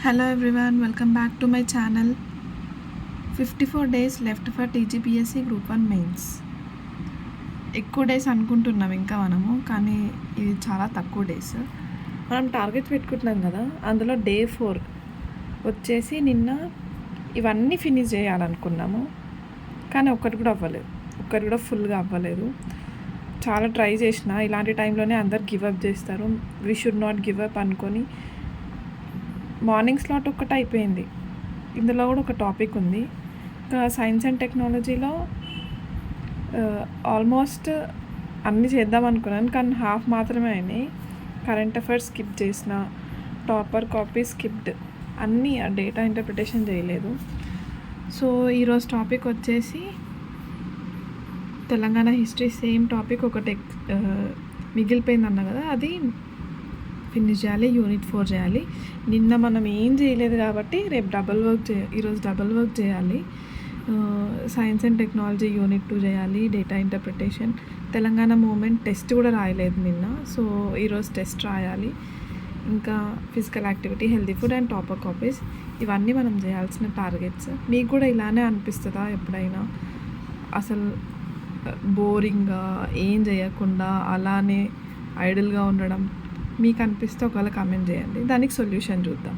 Hello everyone, welcome back to my channel. 54 days left for TGPSC Group 1 mains. ఎక్కువ days అనుకుంటున్నాం ఇంకా మనము, కానీ ఇది చాలా తక్కువ డేస్. మనం టార్గెట్ పెట్టుకుంటున్నాం కదా, అందులో డే 4 వచ్చేసి నిన్న ఇవన్నీ ఫినిష్ చేయాలనుకున్నాము, కానీ ఒక్కటి కూడా అవ్వలేదు, ఒక్కటి కూడా ఫుల్గా అవ్వలేదు. చాలా ట్రై చేసిన. ఇలాంటి టైంలోనే అందరు గివప్ చేస్తారు. వీ షుడ్ నాట్ గివప్ అనుకొని మార్నింగ్ స్లాట్ ఒక్కటి అయిపోయింది. ఇందులో కూడా ఒక టాపిక్ ఉంది. ఇంకా సైన్స్ అండ్ టెక్నాలజీలో ఆల్మోస్ట్ అన్నీ చేద్దాం అనుకున్నాను, కానీ హాఫ్ మాత్రమే అయినాయి. కరెంట్ అఫైర్స్ స్కిప్ చేసిన, టాపర్ కాపీ స్కిప్డ్, అన్నీ డేటా ఇంటర్ప్రిటేషన్ చేయలేదు. సో ఈరోజు టాపిక్ వచ్చేసి తెలంగాణ హిస్టరీ. సేమ్ టాపిక్ ఒకటి మిగిలిపోయింది అన్న కదా, అది ఫినిష్ చేయాలి. యూనిట్ 4 చేయాలి. నిన్న మనం ఏం చేయలేదు కాబట్టి రేపు ఈరోజు డబల్ వర్క్ చేయాలి. సైన్స్ అండ్ టెక్నాలజీ యూనిట్ 2 చేయాలి. Data interpretation, Telangana movement test కూడా రాయలేదు నిన్న, సో ఈరోజు టెస్ట్ రాయాలి. ఇంకా physical activity, healthy food and topper copies, ఇవన్నీ మనం చేయాల్సిన టార్గెట్స్. మీకు కూడా ఇలానే అనిపిస్తుందా ఎప్పుడైనా? అసలు బోరింగ్గా ఏం చేయకుండా అలానే ఐడిల్గా ఉండడం మీకు అనిపిస్తే ఒకవేళ కామెంట్ చేయండి, దానికి సొల్యూషన్ చూద్దాం.